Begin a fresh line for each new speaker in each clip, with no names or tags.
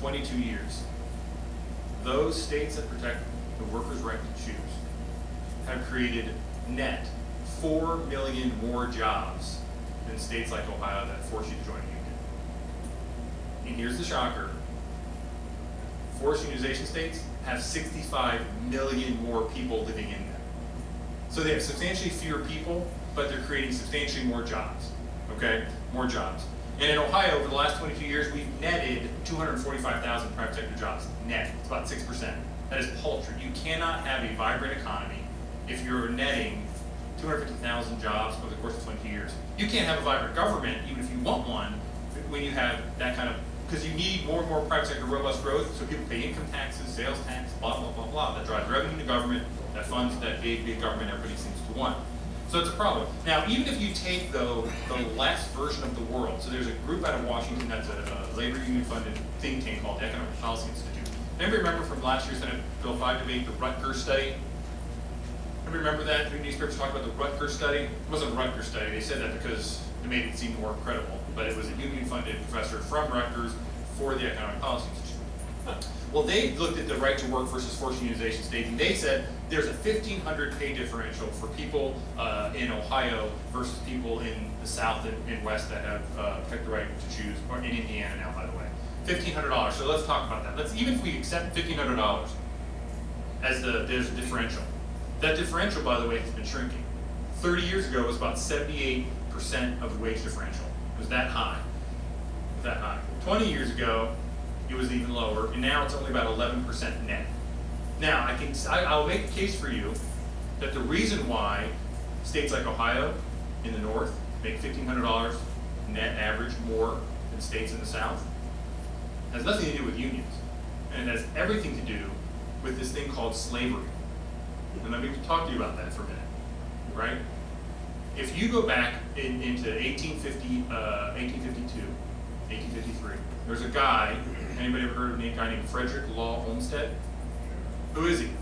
22 years, those states that protect the workers' right to choose have created net 4 million more jobs than states like Ohio that force you to join a union. And here's the shocker. Forced unionization states have 65 million more people living in them. So they have substantially fewer people, but they're creating substantially more jobs, okay? More jobs. And in Ohio, over the last 22 years, we've netted 245,000 private sector jobs. Net, it's about 6%. That is paltry. You cannot have a vibrant economy if you're netting 250,000 jobs over the course of 20 years. You can't have a vibrant government, even if you want one, when you have that kind of, because you need more and more private sector robust growth, so people pay income taxes, sales tax, blah, blah, blah, blah. That drives revenue to government, that funds that big, big government everybody seems to want. So it's a problem. Now, even if you take, though, the last version of the world, so there's a group out of Washington that's a labor union-funded think tank called the Economic Policy Institute. Anybody remember from last year's Senate Bill 5 debate, the Rutgers study? Anybody remember that? The newspapers talked about the Rutgers study? It wasn't a Rutgers study. They said that because it made it seem more credible. But it was a union-funded professor from Rutgers for the Economic Policy Institute. Well, they looked at the right to work versus forced unionization states, and they said there's a 1,500 pay differential for people in Ohio versus people in the South and West that have picked the right to choose, or in Indiana now, by the way. $1,500. So let's talk about that. Even if we accept $1,500 as there's a differential. That differential, by the way, has been shrinking. 30 years ago, it was about 78% of the wage differential. It was that high. It was that high. 20 years ago, it was even lower, and now it's only about 11% net. Now, I'll make a case for you that the reason why states like Ohio in the north make $1,500 net average more than states in the south has nothing to do with unions, and it has everything to do with this thing called slavery. And let me talk to you about that for a minute, right? If you go back into 1852, 1853, there's a guy, anybody ever heard of a guy named Frederick Law Olmsted? Who is he?
He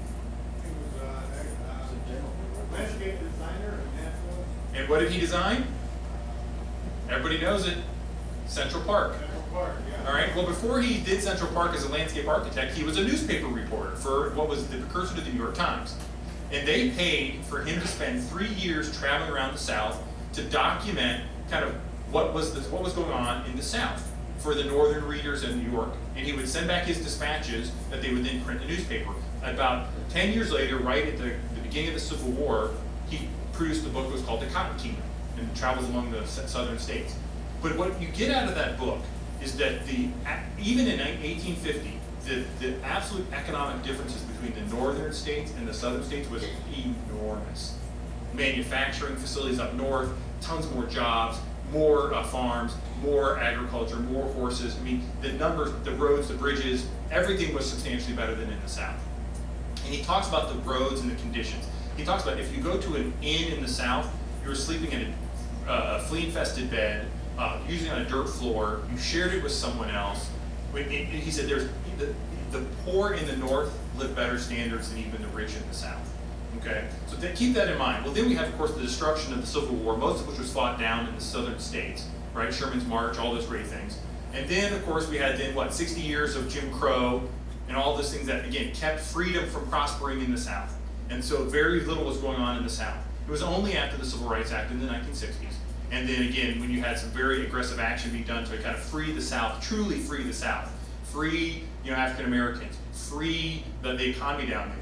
was a landscape designer and natural.
And what did he design? Everybody knows it, Central Park.
Central Park, yeah.
All right, well, before he did Central Park as a landscape architect, he was a newspaper reporter for what was the precursor to the New York Times. And they paid for him to spend 3 years traveling around the South to document kind of what was going on in the South for the northern readers in New York. And he would send back his dispatches that they would then print in the newspaper. About 10 years later, right at the beginning of the Civil War, he produced a book that was called The Cotton Kingdom, and travels among the southern states. But what you get out of that book is that even in 1850, the absolute economic differences between the northern states and the southern states was enormous. Manufacturing facilities up north, tons more jobs, more farms, more agriculture, more horses. I mean, the numbers, the roads, the bridges, everything was substantially better than in the South. And he talks about the roads and the conditions. He talks about if you go to an inn in the South, you're sleeping in a flea-infested bed, usually on a dirt floor, you shared it with someone else. He said the poor in the north live better standards than even the rich in the south. Okay, so keep that in mind. Well, then we have, of course, the destruction of the Civil War, most of which was fought down in the southern states, right? Sherman's March, all those great things. And then, of course, we had then, 60 years of Jim Crow and all those things that, again, kept freedom from prospering in the South. And so very little was going on in the South. It was only after the Civil Rights Act in the 1960s. And then again, when you had some very aggressive action being done to kind of free the South, truly free the South, free African Americans, free the economy down there.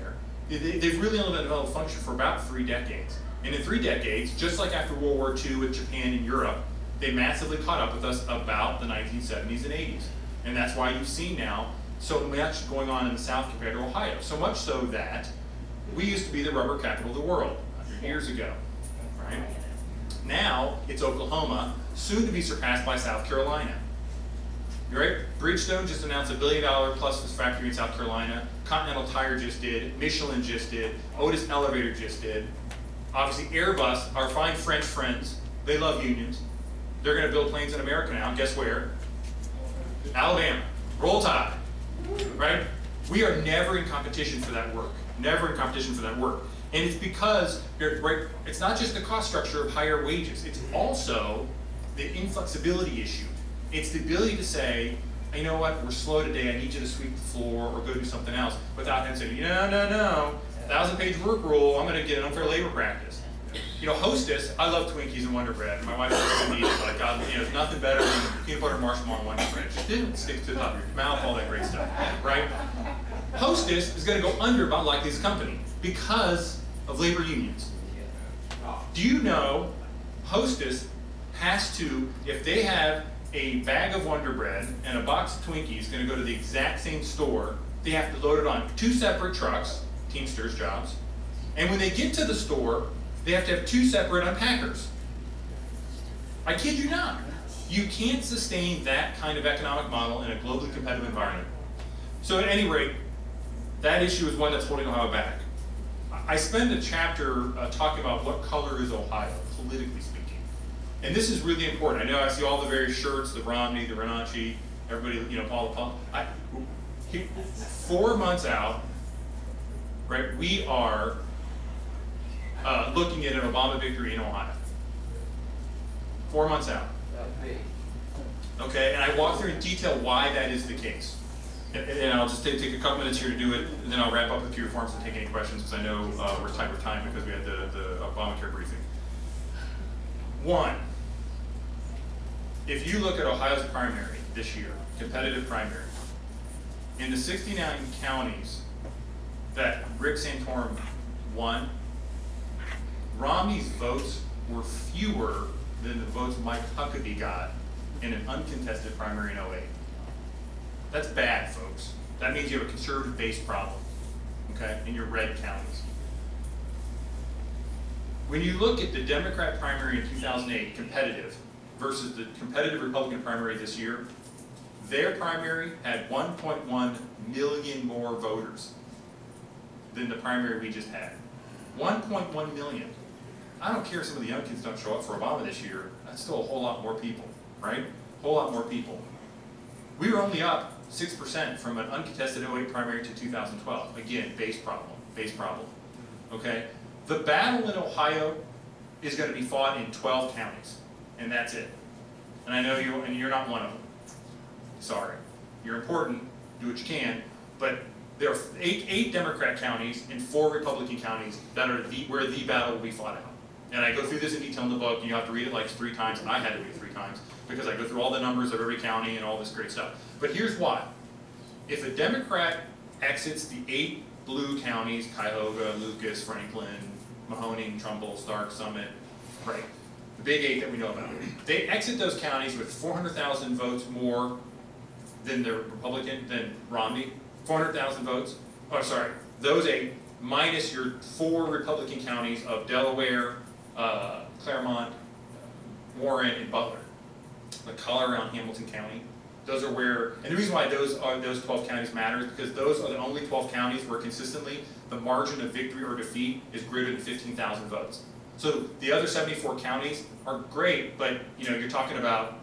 They've really only been able to function for about 3 decades. And in 3 decades, just like after World War II with Japan and Europe, they massively caught up with us about the 1970s and 80s. And that's why you've seen now so much going on in the South compared to Ohio. So much so that we used to be the rubber capital of the world 100 years ago, right? Now it's Oklahoma, soon to be surpassed by South Carolina. Right? Bridgestone just announced $1 billion plus this factory in South Carolina. Continental Tire just did. Michelin just did. Otis Elevator just did. Obviously Airbus, our fine French friends, they love unions. They're going to build planes in America now. Guess where? Alabama. Roll Tide. Right? We are never in competition for that work. Never in competition for that work. And it's because, right, it's not just the cost structure of higher wages. It's also the inflexibility issue. It's the ability to say, you know what, we're slow today, I need you to sweep the floor or go do something else, without him saying, no, 1,000-page work rule, I'm going to get an unfair labor practice. You know, Hostess, I love Twinkies and Wonder Bread. My wife doesn't eat it, but God, you know, there's nothing better than peanut butter marshmallow and Wonder Bread. It sticks to the top of your mouth, all that great stuff, right? Hostess is going to go under about like this company because of labor unions. Do you know Hostess has to, if they have a bag of Wonder Bread and a box of Twinkies going to go to the exact same store, they have to load it on 2 separate trucks, Teamsters jobs, and when they get to the store, they have to have 2 separate unpackers. I kid you not. You can't sustain that kind of economic model in a globally competitive environment. So at any rate, that issue is one that's holding Ohio back. I spend a chapter talking about what color is Ohio, politically speaking. And this is really important. I know I see all the various shirts, the Romney, the Renacci, everybody, you know, Paul. 4 months out, right, we are looking at an Obama victory in Ohio. 4 months out. Okay, and I walk through in detail why that is the case. And I'll just take a couple minutes here to do it, and then I'll wrap up with key reforms and take any questions, because I know we're tight with time because we had the Obamacare briefing. 1, if you look at Ohio's primary this year, competitive primary, in the 69 counties that Rick Santorum won, Romney's votes were fewer than the votes Mike Huckabee got in an uncontested primary in 08. That's bad, folks. That means you have a conservative-based problem, okay, in your red counties. When you look at the Democrat primary in 2008, competitive, versus the competitive Republican primary this year, their primary had 1.1 million more voters than the primary we just had. 1.1 million. I don't care if some of the young kids don't show up for Obama this year, that's still a whole lot more people, right? A whole lot more people. We were only up 6% from an uncontested 08 primary to 2012. Again, base problem, okay? The battle in Ohio is going to be fought in 12 counties, and that's it. And I know you're not one of them. Sorry. You're important, do what you can, but there are eight Democrat counties and 4 Republican counties that are where the battle will be fought out. And I go through this in detail in the book, and you have to read it like 3 times, and I had to read it 3 times, because I go through all the numbers of every county and all this great stuff. But here's why. If a Democrat exits the 8 blue counties, Cuyahoga, Lucas, Franklin, Mahoning, Trumbull, Stark, Summit, right, the big 8 that we know about, they exit those counties with 400,000 votes more than the Republican, than Romney, 400,000 votes, oh sorry, those 8 minus your 4 Republican counties of Delaware, Claremont, Warren, and Butler. The color around Hamilton County. Those are where, and the reason why those 12 counties matter is because those are the only 12 counties where consistently the margin of victory or defeat is greater than 15,000 votes. So the other 74 counties are great, but you know, you're talking about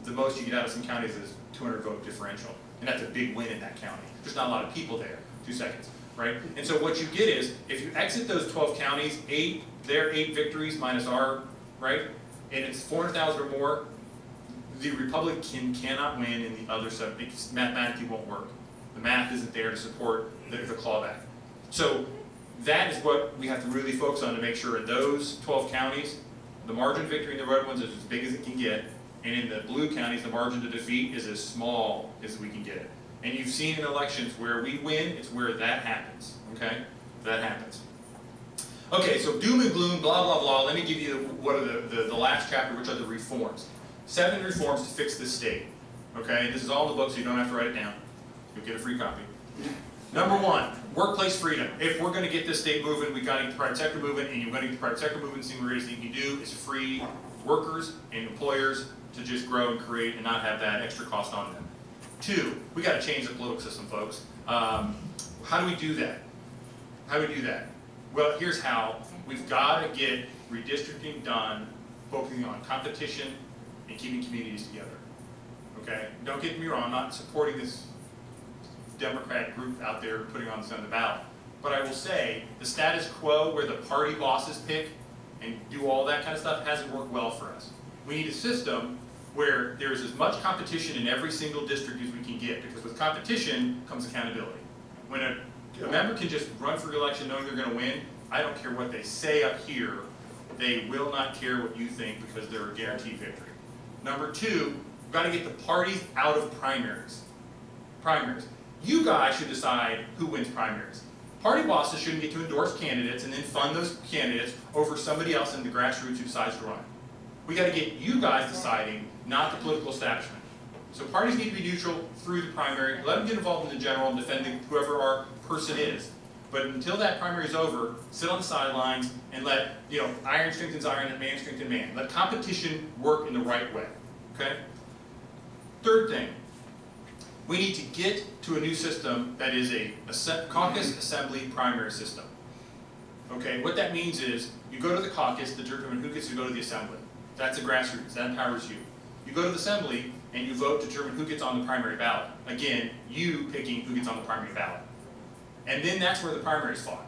the most you get out of some counties is 200 vote differential. And that's a big win in that county. There's not a lot of people there. 2 seconds, right? And so what you get is, if you exit those 12 counties, their 8 victories minus our, right? And it's 400,000 or more, the Republican cannot win in the other 7. It mathematically won't work. The math isn't there to support the clawback. So that is what we have to really focus on to make sure in those 12 counties, the margin of victory in the red ones is as big as it can get, and in the blue counties, the margin to defeat is as small as we can get it. And you've seen in elections where we win, it's where that happens, okay? That happens. Okay, so doom and gloom, blah, blah, blah. Let me give you what are the last chapter, which are the reforms. 7 reforms to fix this state, okay? This is all in the book, so you don't have to write it down. You'll get a free copy. Number 1, workplace freedom. If we're going to get this state moving, we've got to get the private sector moving, and you're going to get the private sector moving. The single greatest thing you can do is free workers and employers to just grow and create and not have that extra cost on them. 2, we got to change the political system, folks. How do we do that? How do we do that? Well, here's how. We've got to get redistricting done, focusing on competition and keeping communities together. Okay? Don't get me wrong, I'm not supporting this Democrat group out there putting on the ballot. But I will say, the status quo where the party bosses pick and do all that kind of stuff hasn't worked well for us. We need a system where there's as much competition in every single district as we can get, because with competition comes accountability. When a member can just run for re-election knowing they're going to win, I don't care what they say up here, they will not care what you think because they're a guaranteed victory. Number two, we've got to get the parties out of primaries. You guys should decide who wins primaries. Party bosses shouldn't get to endorse candidates and then fund those candidates over somebody else in the grassroots who decides to run. We got to get you guys deciding, not the political establishment. So parties need to be neutral through the primary. Let them get involved in the general and defending whoever our person is. But until that primary is over, sit on the sidelines and let, iron strengthens iron and man strengthens man. Let competition work in the right way. Okay? Third thing, we need to get to a new system that is a caucus assembly primary system. Okay, what that means is you go to the caucus to determine who gets to go to the assembly. That's the grassroots, that empowers you. You go to the assembly and you vote to determine who gets on the primary ballot. Again, you picking who gets on the primary ballot. And then that's where the primary is fought.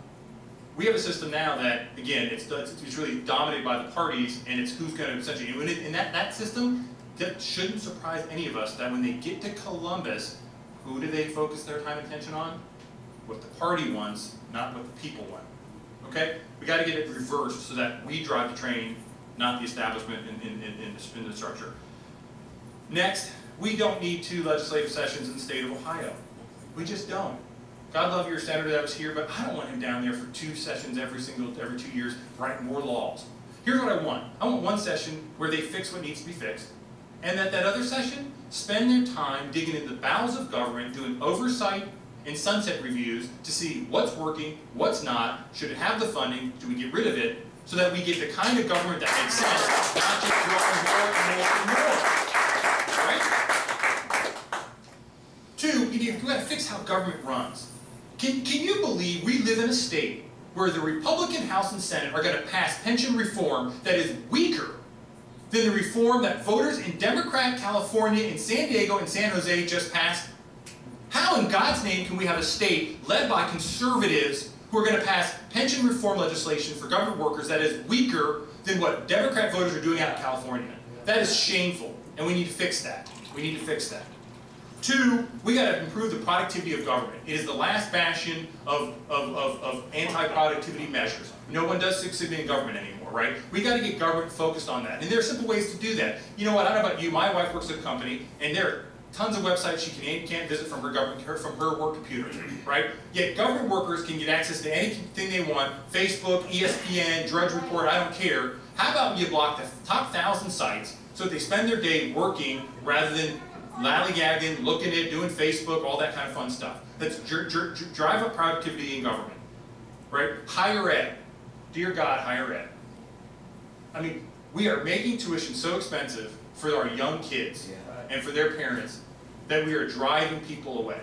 We have a system now that, again, it's really dominated by the parties, and it's who's going to essentially, and in that system, that shouldn't surprise any of us that when they get to Columbus, who do they focus their time and attention on? What the party wants, not what the people want. Okay? We got to get it reversed so that we drive the train, not the establishment in the structure. Next, we don't need 2 legislative sessions in the state of Ohio. We just don't. God love your senator that was here, but I don't want him down there for 2 sessions every 2 years writing more laws. Here's what I want. I want 1 session where they fix what needs to be fixed, and that other session, spend their time digging in the bowels of government, doing oversight and sunset reviews to see what's working, what's not, should it have the funding, do we get rid of it, so that we get the kind of government that makes sense, not just growing more and more and more. Right? 2, we've got to fix how government runs. Can you believe we live in a state where the Republican House and Senate are going to pass pension reform that is weaker than the reform that voters in Democrat California, in San Diego, and San Jose just passed? How in God's name can we have a state led by conservatives who are going to pass pension reform legislation for government workers that is weaker than what Democrat voters are doing out in California? That is shameful, and we need to fix that. We need to fix that. 2, we got to improve the productivity of government. It is the last bastion of anti-productivity measures. No one does Six Sigma in government anymore, right? We got to get government focused on that. And there are simple ways to do that. You know what, I don't know about you, my wife works at a company, and there are tons of websites she can't visit from her work computer, right? Yet government workers can get access to anything they want, Facebook, ESPN, Drudge Report, I don't care. How about you block the top 1,000 sites so that they spend their day working rather than lollygagging, looking at, doing Facebook, all that kind of fun stuff. Let's drive up productivity in government, right? Higher ed. Dear God, higher ed. I mean, we are making tuition so expensive for our young kids and for their parents that we are driving people away,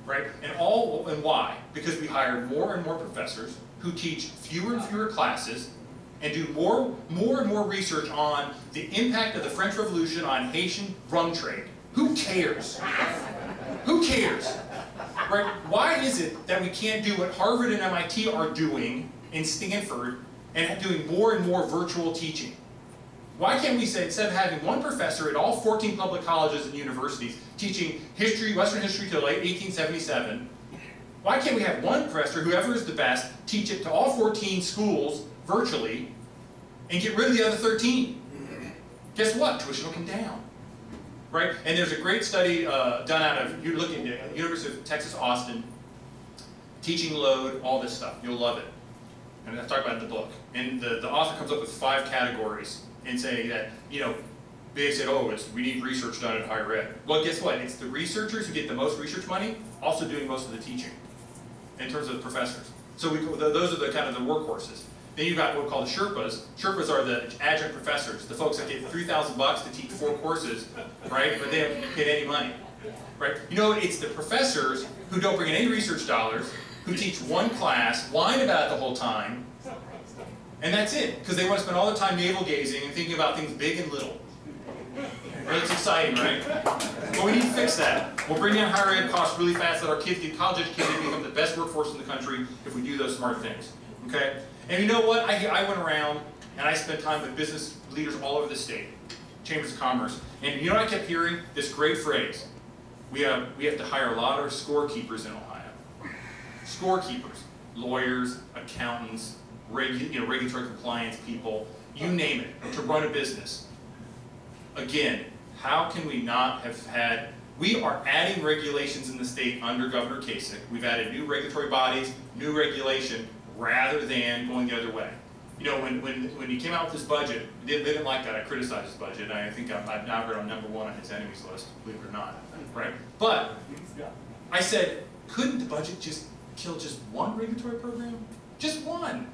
right? And why? Because we hire more and more professors who teach fewer and fewer classes and do more and more research on the impact of the French Revolution on Haitian rum trade. Who cares? Who cares? Right? Why is it that we can't do what Harvard and MIT are doing in Stanford and doing more and more virtual teaching? Why can't we say, instead of having 1 professor at all 14 public colleges and universities teaching history, Western history till late 1877, why can't we have 1 professor, whoever is the best, teach it to all 14 schools virtually and get rid of the other 13? Guess what? Tuition will come down. Right? And there's a great study done out of, you're looking at University of Texas, Austin, teaching load, all this stuff. You'll love it. And I talk about it in the book. And the author comes up with 5 categories and say that, they said, oh, we need research done at higher ed. Well, guess what? It's the researchers who get the most research money also doing most of the teaching in terms of the professors. So those are the kind of the workhorses. Then you've got what we call the Sherpas. Sherpas are the adjunct professors, the folks that get $3,000 to teach 4 courses, right? But they haven't paid any money, right? It's the professors who don't bring in any research dollars, who teach 1 class, whine about it the whole time, and that's it, because they want to spend all their time navel-gazing and thinking about things big and little. Right? It's exciting, right? But we need to fix that. We'll bring down higher ed costs really fast, that our kids get college educated and become the best workforce in the country if we do those smart things. Okay? And you know what? I went around and I spent time with business leaders all over the state. chambers of commerce. And you know what I kept hearing? This great phrase. We have to hire a lot of scorekeepers in Ohio. Scorekeepers, lawyers, accountants, regulatory compliance people, you name it, to run a business. Again, how can we not have had, we are adding regulations in the state under Governor Kasich. We've added new regulatory bodies, new regulation, rather than going the other way. You know, when he came out with this budget, they didn't like that. I criticized his budget, and I think I've now got on #1 on his enemies list, believe it or not, right? But I said, couldn't the budget just kill just one regulatory program? Just one,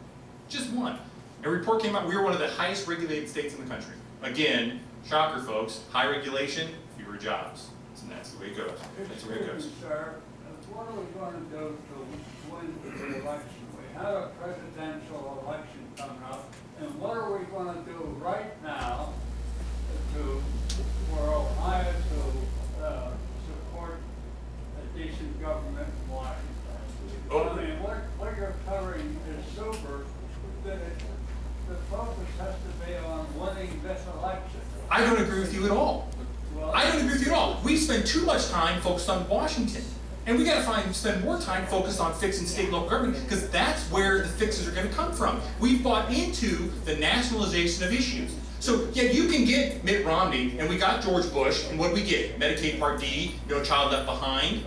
just one. A report came out, we were one of the highest regulated states in the country. Again, shocker folks, high regulation, fewer jobs. And that's the way it goes. That's the way it goes.
Sir, what are we going to do to win the election? We have a presidential election coming up, and what are we going to do right now for Ohio to support a decent government in Washington?
Oh.
I mean, what you're covering is super, but the focus has to be on winning this election.
I don't agree with you at all. I don't agree with you at all. We spend too much time focused on Washington. And we got to spend more time focused on fixing state and local government, because that's where the fixes are going to come from. We've bought into the nationalization of issues. So, yeah, you can get Mitt Romney, and we got George Bush, and what do we get? Medicaid Part D, child left behind.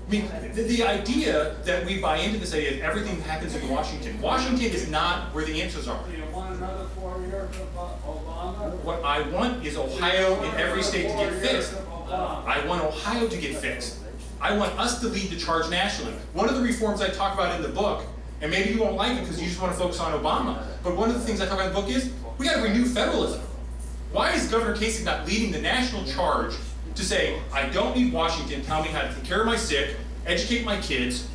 I mean, the idea that we buy into this idea that everything happens in Washington. Washington is not where the answers are.
Do you want another 4 years of Obama?
What I want is Ohio in every state to get fixed. I want Ohio to get fixed. I want us to lead the charge nationally. One of the reforms I talk about in the book, and maybe you won't like it because you just want to focus on Obama, but one of the things I talk about in the book is we got to renew federalism. Why is Governor Kasich not leading the national charge to say, I don't need Washington, tell me how to take care of my sick, educate my kids?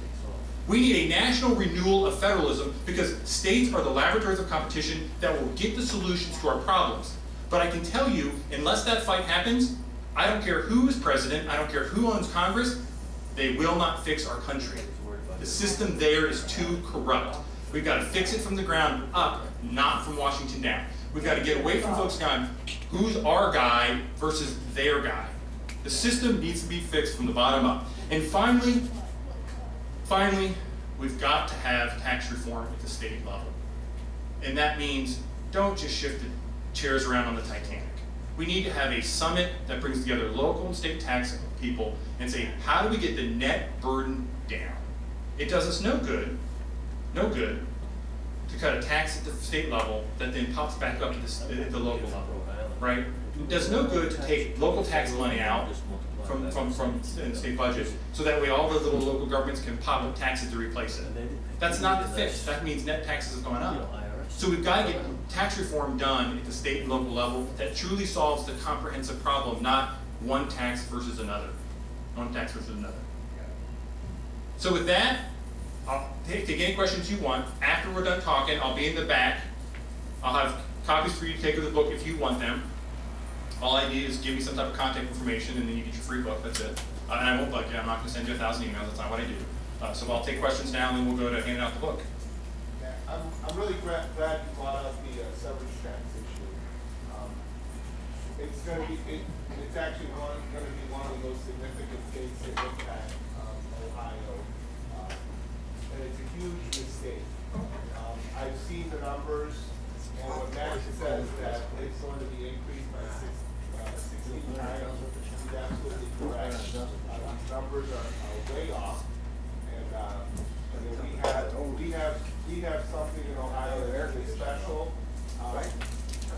We need a national renewal of federalism because states are the laboratories of competition that will get the solutions to our problems. But I can tell you, unless that fight happens, I don't care who is president, I don't care who owns Congress, they will not fix our country. The system there is too corrupt. We've got to fix it from the ground up, not from Washington down. We've got to get away from focusing on who's our guy versus their guy. The system needs to be fixed from the bottom up. And finally, we've got to have tax reform at the state level. And that means don't just shift the chairs around on the Titanic. We need to have a summit that brings together local and state tax people and say, how do we get the net burden down? It does us no good to cut a tax at the state level that then pops back up at the local level, right? It does no good to take local tax money out from the state budget so that way all the little local governments can pop up taxes to replace it. That's not the fix. That means net taxes have gone up. So we've got to get tax reform done at the state and local level that truly solves the comprehensive problem, not one tax versus another. One tax versus another. So with that, I'll take any questions you want. After we're done talking, I'll be in the back. I'll have copies for you to take of the book if you want them. All I need is give me some type of contact information and then you get your free book, that's it. And I won't bug you, I'm not gonna send you 1,000 emails, that's not what I do. So I'll take questions now and then we'll go to handing out the book.
Yeah, I'm really glad you brought up the severance tax issue. It's actually going to be one of the most significant states that impact Ohio, and it's a huge mistake. I've seen the numbers, and when Matt says that it's going to be increased by 16 times, he's absolutely correct. These numbers are way off, and then we have something in Ohio that's really special.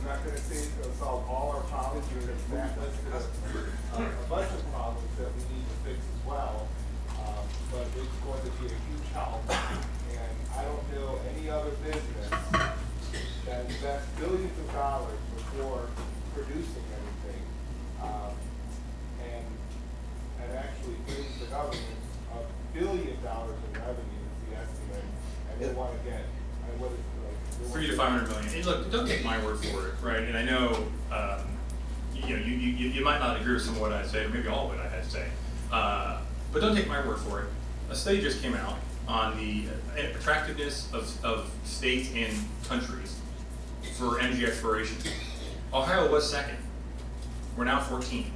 I'm not going to say it's going to solve all our problems, because Matt listed a bunch of problems that we need to fix as well, but it's going to be a huge help. And I don't know any other business that invests billions of dollars before producing anything, and actually brings the government $1 billion in revenue is the estimate, and they want to get, what is it, like,
300 to 500 million. And look, don't take my word for it, right? And I know, you might not agree with some of what I say, or maybe all of what I had to say, but don't take my word for it. A study just came out on the attractiveness of states and countries for energy exploration. Ohio was second. We're now 14.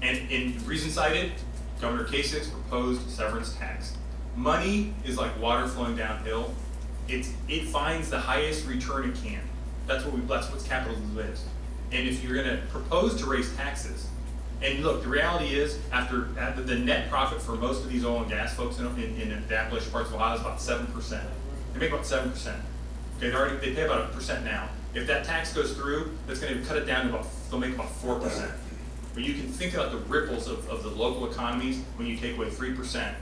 And in reason cited, Governor Kasich's proposed severance tax. Money is like water flowing downhill. It finds the highest return it can. That's what capitalism is. And if you're going to propose to raise taxes, and look, the reality is, after the net profit for most of these oil and gas folks in the Appalachian parts of Ohio is about 7%. They make about 7%. Okay, they pay about 1% now. If that tax goes through, that's going to cut it down to they'll make about 4%. But you can think about the ripples of the local economies when you take away 3%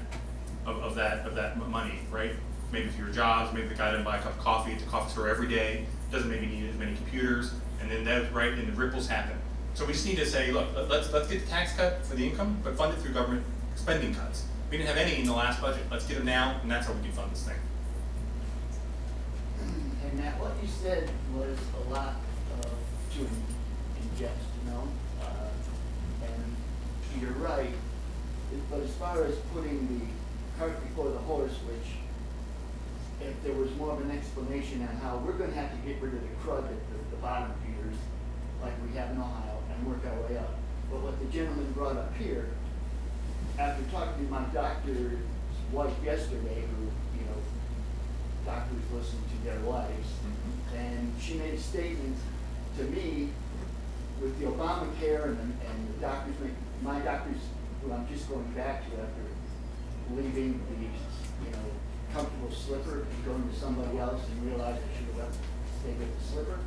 of that money, right? Maybe for your jobs, maybe the guy doesn't buy a cup of coffee at the coffee store every day, doesn't maybe need as many computers, and then that, right, and the ripples happen. So we just need to say, look, let's get the tax cut for the income, but fund it through government spending cuts. We didn't have any in the last budget. Let's get them now, and that's how we can fund this thing.
And Matt, what you said was a lot to ingest, you know? And you're right, but as far as putting the cart before the horse, which if there was more of an explanation on how we're going to have to get rid of the crud at the bottom feeders, like we have in Ohio, and work our way up. But what the gentleman brought up here, after talking to my doctor's wife yesterday, who, you know, doctors listen to their wives, and she made a statement to me with the Obamacare and the doctors, my doctors, who I'm just going back to after leaving the, you know, comfortable slipper and going to somebody else and realized I should have stayed with the slipper.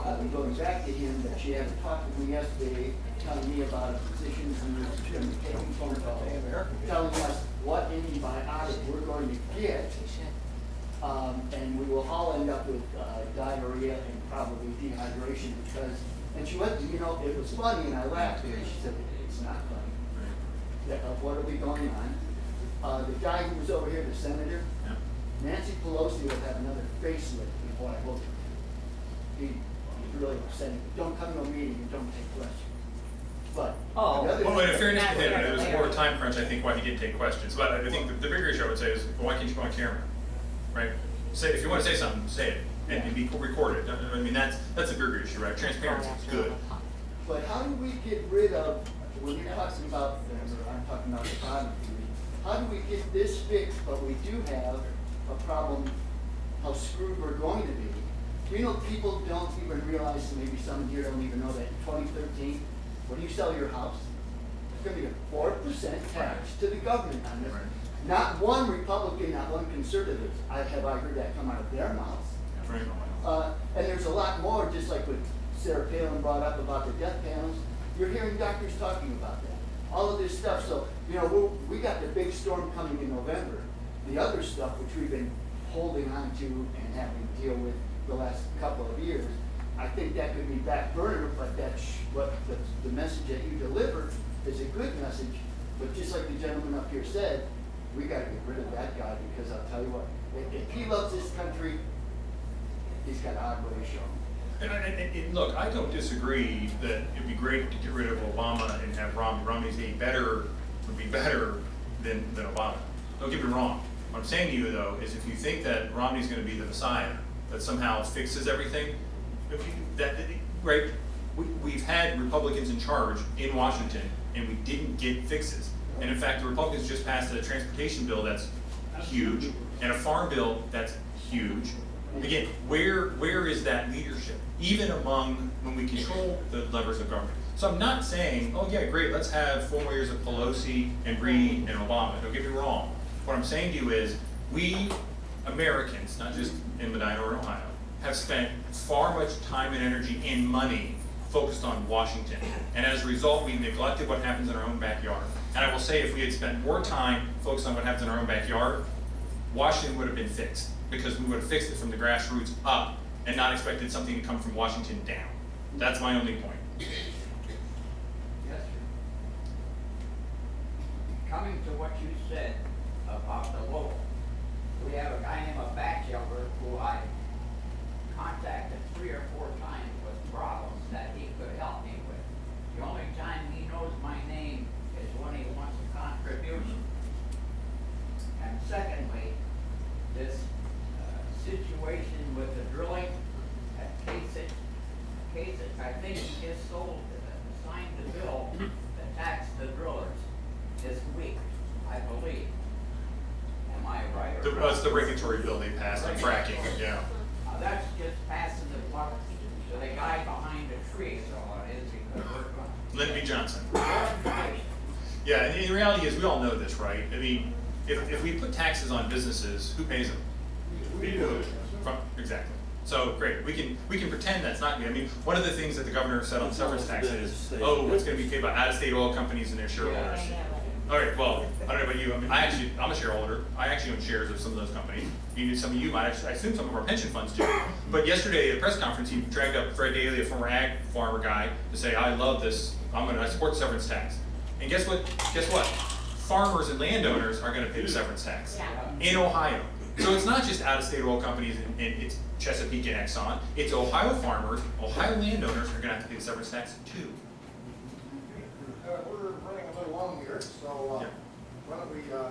I've been going back to him, but she had a talk with me yesterday telling me about a physician who was taking phone calls, telling us what antibiotic we're going to get, and we will all end up with diarrhea and probably dehydration because, and she went, you know, it was funny and I laughed because she said, it's not funny. What are we going on? The guy who was over here, the senator, Nancy Pelosi will have another facelift before I vote. He really upset. Don't come to a meeting and don't take questions. But
well, in fairness to him, it was more a time crunch, I think, why he did take questions. But I think the bigger issue I would say is, well, why can't you go on camera, right? Say if you want to say something, say it and be recorded. I mean, that's a bigger issue, right? Transparency is good.
But how do we get rid of, when you're talking about, I'm talking about the bottom theory, how do we get this fixed, but we do have a problem, how screwed we're going to be? You know, people don't even realize, maybe some here don't even know that in 2013, when you sell your house, there's going to be a 4% tax to the government on this. Right. Not one Republican, not one conservative, have I heard that come out of their mouths. Right. And there's a lot more, just like what Sarah Palin brought up about the death panels. You're hearing doctors talking about that. All of this stuff. So, you know, we got the big storm coming in November. The other stuff, which we've been holding on to and having to deal with the last couple of years, I think that could be back burner, but that's what the message that you deliver is a good message. But just like the gentleman up here said, we got to get rid of that guy because I'll tell you what, if he loves this country, he's got a hard way to show him.
And look, I don't disagree that it'd be great to get rid of Obama and have Romney. Romney's would be better than Obama. Don't get me wrong. What I'm saying to you though is if you think that Romney's going to be the Messiah that somehow fixes everything, right? We've had Republicans in charge in Washington and we didn't get fixes. And in fact, the Republicans just passed a transportation bill that's huge and a farm bill that's huge. Again, where is that leadership? Even among, when we control the levers of government. So I'm not saying, oh yeah, great, let's have 4 more years of Pelosi and Reid and Obama. Don't get me wrong. What I'm saying to you is, we Americans, not just in Medina or in Ohio, have spent far much time and energy and money focused on Washington. And as a result, we've neglected what happens in our own backyard. And I will say, if we had spent more time focused on what happens in our own backyard, Washington would have been fixed, because we would have fixed it from the grassroots up and not expected something to come from Washington down. That's my only point.
Yes, sir. Coming to what you said about the local, we have a guy named Batchelder who I contacted 3 or 4 times with problems that he could help me with. The only time he knows my name is when he wants a contribution. And secondly, this situation with the drilling at Kasich, I think he just sold I believe. Am I right? Or
It's the regulatory bill they passed on fracking, yeah.
That's just passing the buck to the guy behind the tree, so it is, because we're
Lyndon B. Johnson.
going.
Yeah, and the reality is, we all know this, right? I mean, if we put taxes on businesses, who pays them?
We do.
Exactly. So, great, we can pretend that's not, I mean, one of the things that the governor said on severance tax is, oh, it's gonna be paid by out-of-state oil companies and their shareholders. All right, well, I don't know about you, I mean, I'm a shareholder, I actually own shares of some of those companies. Some of you might, I assume some of our pension funds do. But yesterday at a press conference, he dragged up Fred Daly, a former ag farmer guy, to say, I love this, I support severance tax. And guess what? Farmers and landowners are gonna pay the severance tax in Ohio. So it's not just out-of-state oil companies and it's Chesapeake and Exxon, it's Ohio farmers, Ohio landowners are gonna have to pay the severance tax too.
We're running a little long here, so
Yeah.
why don't we go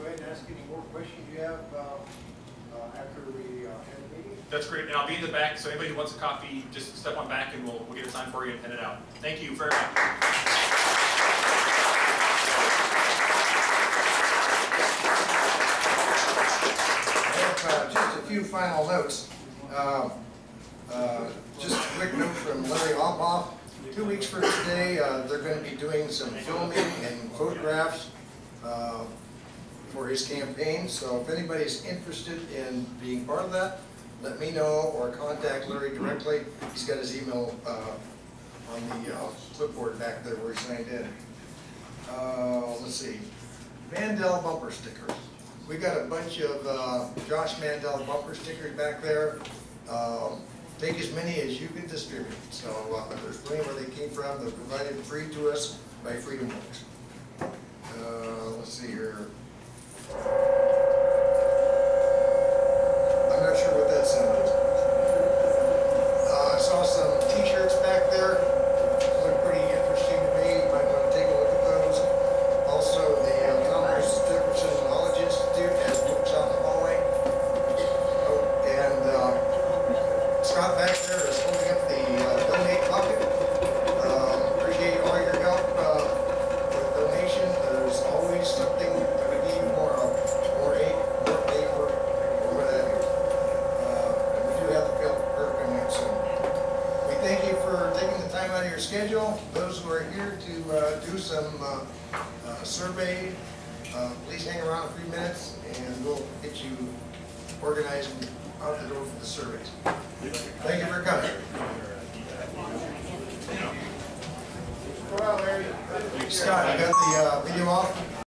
ahead and ask any more questions you have after we end the meeting?
That's great, and I'll be in the back, so anybody who wants a coffee, just step on back and we'll get a sign for you and head it out. Thank you very much.
Just a few final notes. Just a quick note from Larry Ophoff. 2 weeks from today, they're going to be doing some filming and photographs for his campaign. So if anybody's interested in being part of that, let me know or contact Larry directly. He's got his email on the clipboard back there where he signed in. Let's see, Mandel bumper stickers. We got a bunch of Josh Mandel bumper stickers back there. Take as many as you can distribute. So there's plenty where they came from. They're provided free to us by Freedom Works. Let's see here. I'm not sure what that sounds. I saw some t-shirts back there. Look pretty interesting to me. You might want to take a look at those. Also, the Thomas Jefferson Knowledge Institute has books out in the hallway. Oh, and Scott back there is holding up the donate bucket. Appreciate all your help with donation. There's always something that we need more of, more ink, more paper, or what have you. And we do have the paper coming in soon. We thank you for taking the time out of your schedule. Those who are here to do some survey, please hang around a few minutes and we'll get you organized and out the door for the surveys. Thank you for coming. Scott, you got the video off?